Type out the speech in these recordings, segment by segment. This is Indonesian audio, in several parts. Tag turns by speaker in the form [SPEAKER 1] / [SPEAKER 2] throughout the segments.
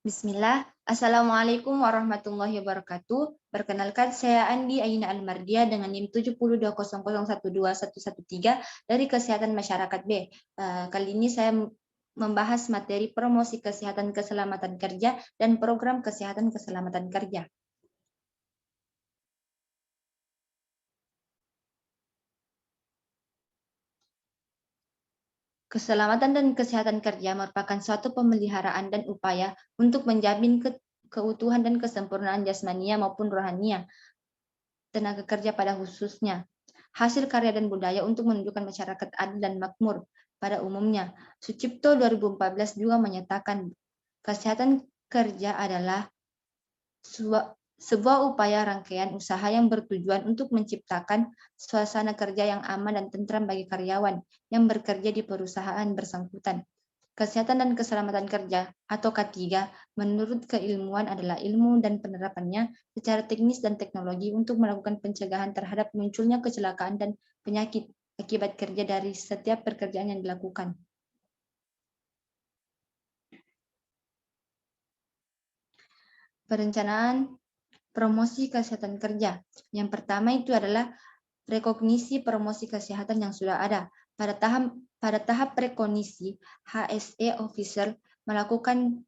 [SPEAKER 1] Bismillah. Assalamualaikum warahmatullahi wabarakatuh. Perkenalkan, saya Andi Aina Almardia dengan NIM 7020012113 dari Kesehatan Masyarakat B. Kali ini saya membahas materi promosi kesehatan keselamatan kerja dan program kesehatan keselamatan kerja. Keselamatan dan kesehatan kerja merupakan suatu pemeliharaan dan upaya untuk menjamin keutuhan dan kesempurnaan jasmania maupun rohania tenaga kerja pada khususnya. Hasil karya dan budaya untuk menunjukkan masyarakat adil dan makmur pada umumnya. Sucipto 2014 juga menyatakan kesehatan kerja adalah sebuah upaya rangkaian usaha yang bertujuan untuk menciptakan suasana kerja yang aman dan tentram bagi karyawan yang bekerja di perusahaan bersangkutan. Kesehatan dan keselamatan kerja atau K3 menurut keilmuan adalah ilmu dan penerapannya secara teknis dan teknologi untuk melakukan pencegahan terhadap munculnya kecelakaan dan penyakit akibat kerja dari setiap pekerjaan yang dilakukan. Perencanaan promosi kesehatan kerja. Yang pertama itu adalah rekognisi promosi kesehatan yang sudah ada. Pada tahap rekognisi, HSE officer melakukan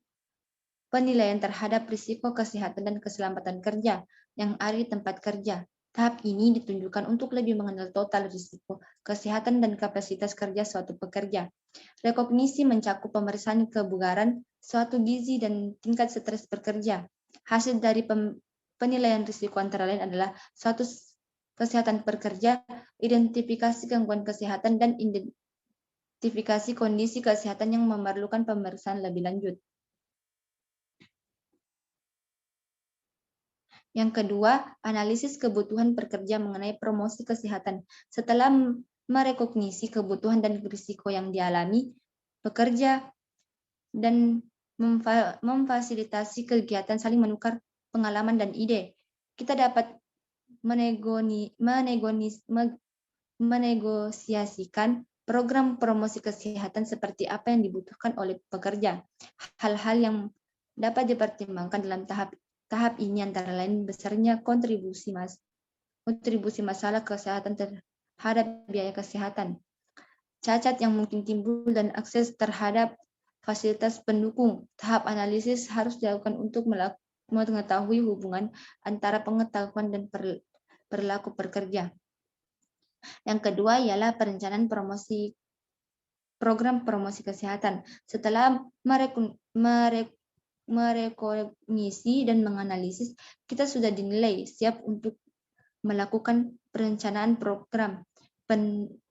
[SPEAKER 1] penilaian terhadap risiko kesehatan dan keselamatan kerja yang ada di tempat kerja. Tahap ini ditunjukkan untuk lebih mengenal total risiko kesehatan dan kapasitas kerja suatu pekerja. Rekognisi mencakup pemeriksaan kebugaran, suatu gizi, dan tingkat stres bekerja. Hasil dari penilaian risiko antara lain adalah suatu kesehatan pekerja, identifikasi gangguan kesehatan, dan identifikasi kondisi kesehatan yang memerlukan pemeriksaan lebih lanjut. Yang kedua, analisis kebutuhan pekerja mengenai promosi kesehatan. Setelah merekognisi kebutuhan dan risiko yang dialami pekerja dan memfasilitasi kegiatan saling menukar pengalaman dan ide, kita dapat menegosiasikan program promosi kesehatan seperti apa yang dibutuhkan oleh pekerja. Hal-hal yang dapat dipertimbangkan dalam tahap ini antara lain besarnya kontribusi masalah kesehatan terhadap biaya kesehatan, cacat yang mungkin timbul, dan akses terhadap fasilitas pendukung. Tahap analisis harus dilakukan untuk mengetahui hubungan antara pengetahuan dan perilaku pekerja. Yang kedua ialah perencanaan program promosi kesehatan. Setelah merekognisi dan menganalisis, kita sudah dinilai siap untuk melakukan perencanaan program.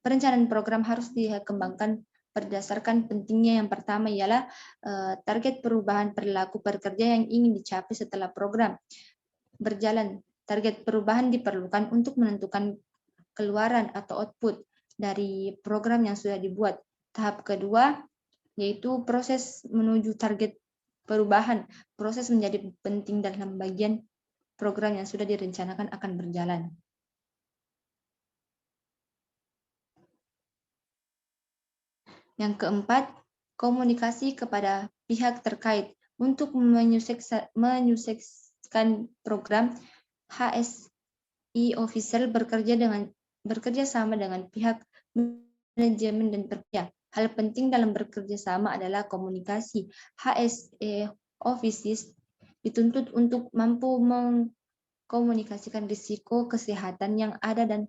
[SPEAKER 1] Perencanaan program harus dikembangkan berdasarkan pentingnya. Yang pertama ialah target perubahan perilaku pekerja yang ingin dicapai setelah program berjalan. Target perubahan diperlukan untuk menentukan keluaran atau output dari program yang sudah dibuat. Tahap kedua yaitu proses menuju target perubahan. Proses menjadi penting dalam bagian program yang sudah direncanakan akan berjalan. Yang keempat, komunikasi kepada pihak terkait. Untuk menyukseskan program, HSE officer bekerja sama dengan pihak manajemen dan pekerja. Hal penting dalam bekerja sama adalah komunikasi. HSE officer dituntut untuk mampu mengkomunikasikan risiko kesehatan yang ada dan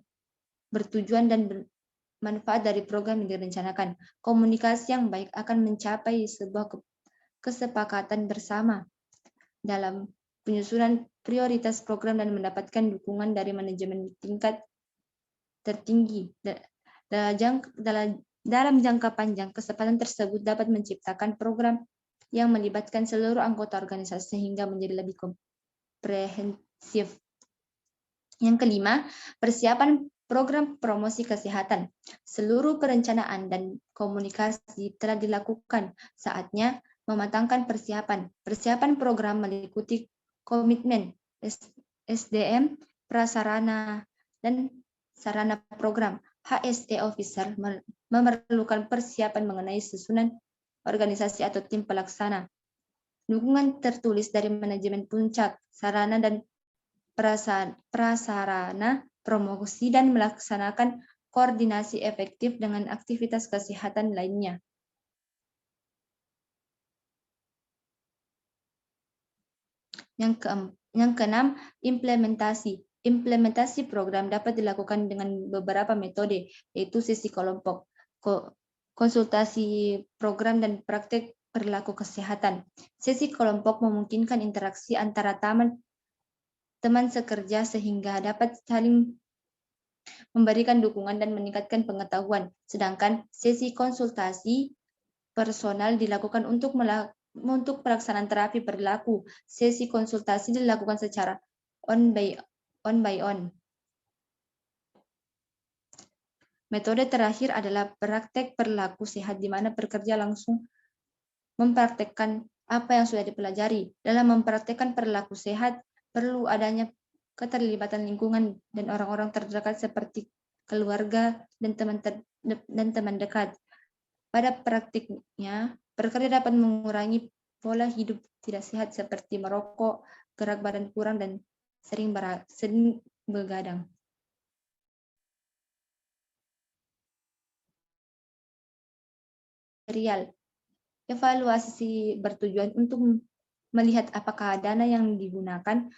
[SPEAKER 1] bertujuan dan bermanfaat dari program yang direncanakan. Komunikasi yang baik akan mencapai sebuah kesepakatan bersama dalam penyusunan prioritas program dan mendapatkan dukungan dari manajemen tingkat tertinggi. Dalam jangka panjang, kesepakatan tersebut dapat menciptakan program yang melibatkan seluruh anggota organisasi sehingga menjadi lebih komprehensif. Yang kelima, persiapan program promosi kesehatan. Seluruh perencanaan dan komunikasi telah dilakukan. Saatnya mematangkan persiapan. Persiapan program meliputi komitmen SDM, prasarana, dan sarana program. HSE officer memerlukan persiapan mengenai susunan organisasi atau tim pelaksana. dukungan tertulis dari manajemen puncak, sarana dan prasarana promosi, dan melaksanakan koordinasi efektif dengan aktivitas kesehatan lainnya. Yang keenam, implementasi. Implementasi program dapat dilakukan dengan beberapa metode, yaitu sesi kelompok, konsultasi program, dan praktek perilaku kesehatan. Sesi kelompok memungkinkan interaksi antara teman sekerja sehingga dapat saling memberikan dukungan dan meningkatkan pengetahuan. Sedangkan sesi konsultasi personal dilakukan untuk pelaksanaan terapi perilaku. Sesi konsultasi dilakukan secara on by on. Metode terakhir adalah praktek perilaku sehat, di mana pekerja langsung mempraktekkan apa yang sudah dipelajari. Dalam mempraktekkan perilaku sehat, perlu adanya keterlibatan lingkungan dan orang-orang terdekat seperti keluarga dan teman dekat. Pada praktiknya, pekerja dapat mengurangi pola hidup tidak sehat seperti merokok, gerak badan kurang, dan sering begadang. Material. Evaluasi bertujuan untuk melihat apakah dana yang digunakan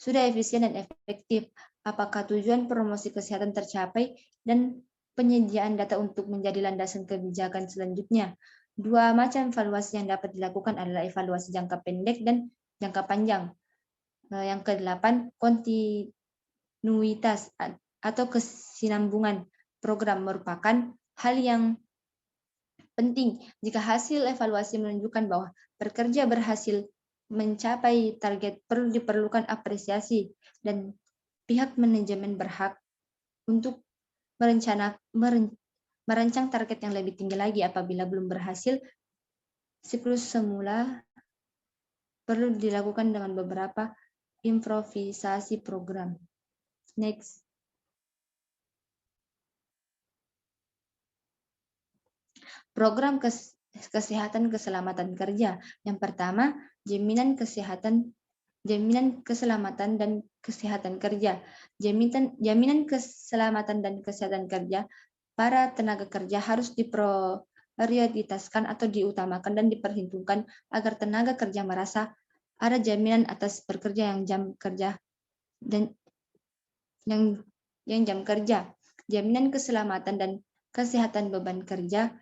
[SPEAKER 1] sudah efisien dan efektif, apakah tujuan promosi kesehatan tercapai, dan penyediaan data untuk menjadi landasan kebijakan selanjutnya. Dua macam evaluasi yang dapat dilakukan adalah evaluasi jangka pendek dan jangka panjang. Yang ke-8, kontinuitas atau kesinambungan program merupakan hal yang penting. Jika hasil evaluasi menunjukkan bahwa pekerja berhasil mencapai target, diperlukan apresiasi, dan pihak manajemen berhak untuk merancang target yang lebih tinggi lagi. Apabila belum berhasil, siklus semula perlu dilakukan dengan beberapa improvisasi program. Next. Program kesehatan keselamatan kerja. Yang pertama, jaminan keselamatan dan kesehatan kerja. Jaminan keselamatan dan kesehatan kerja para tenaga kerja harus diprioritaskan atau diutamakan dan diperhitungkan agar tenaga kerja merasa ada jaminan atas pekerja yang jam kerja dan yang jam kerja. Jaminan keselamatan dan kesehatan beban kerja.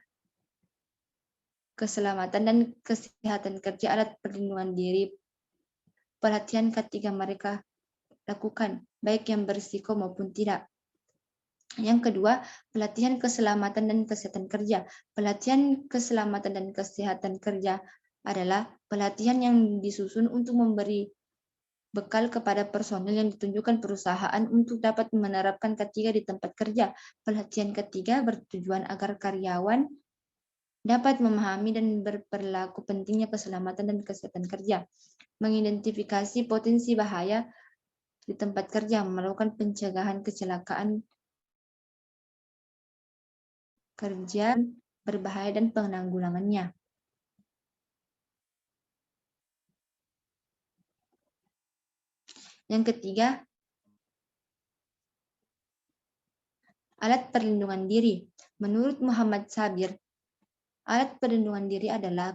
[SPEAKER 1] Keselamatan dan kesehatan kerja, alat perlindungan diri, pelatihan ketika mereka lakukan, baik yang berisiko maupun tidak. Yang kedua, pelatihan keselamatan dan kesehatan kerja. Pelatihan keselamatan dan kesehatan kerja adalah pelatihan yang disusun untuk memberi bekal kepada personel yang ditunjukkan perusahaan untuk dapat menerapkan ketiga di tempat kerja. Pelatihan ketiga bertujuan agar karyawan dapat memahami dan berperilaku pentingnya keselamatan dan kesehatan kerja, mengidentifikasi potensi bahaya di tempat kerja, melakukan pencegahan kecelakaan kerja berbahaya dan penanggulangannya. Yang ketiga, alat perlindungan diri. Menurut Muhammad Sabir, alat perlindungan diri adalah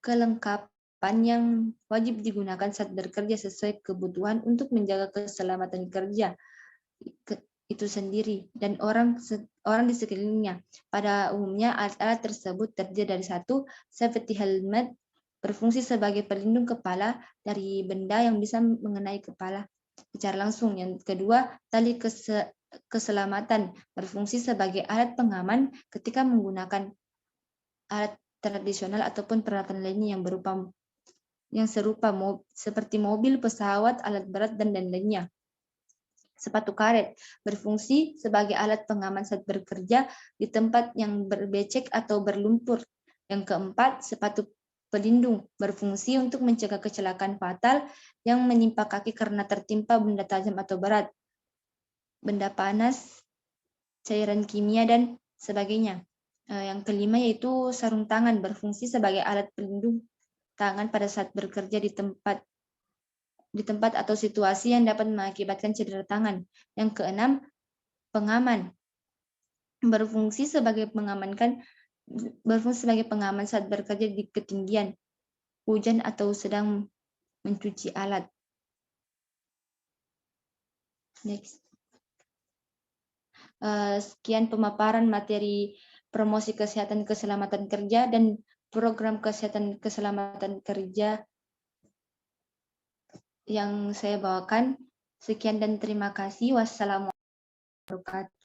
[SPEAKER 1] kelengkapan yang wajib digunakan saat bekerja sesuai kebutuhan untuk menjaga keselamatan kerja itu sendiri dan orang di sekelilingnya. Pada umumnya, alat-alat tersebut terdiri dari satu, safety helmet, berfungsi sebagai pelindung kepala dari benda yang bisa mengenai kepala secara langsung. Yang kedua, tali keselamatan, berfungsi sebagai alat pengaman ketika menggunakan alat tradisional ataupun peralatan lainnya yang serupa seperti mobil, pesawat, alat berat, dan lain-lainnya. Sepatu karet, berfungsi sebagai alat pengaman saat bekerja di tempat yang berbecek atau berlumpur. Yang keempat, sepatu pelindung, berfungsi untuk mencegah kecelakaan fatal yang menimpa kaki karena tertimpa benda tajam atau berat, benda panas, cairan kimia, dan sebagainya. Yang kelima yaitu sarung tangan, berfungsi sebagai alat pelindung tangan pada saat bekerja di tempat atau situasi yang dapat mengakibatkan cedera tangan. Yang keenam, pengaman. Berfungsi sebagai pengaman saat bekerja di ketinggian hujan atau sedang mencuci alat. Next. Sekian pemaparan materi promosi kesehatan keselamatan kerja dan program kesehatan keselamatan kerja yang saya bawakan. Sekian dan terima kasih. Wassalamualaikum warahmatullahi wabarakatuh.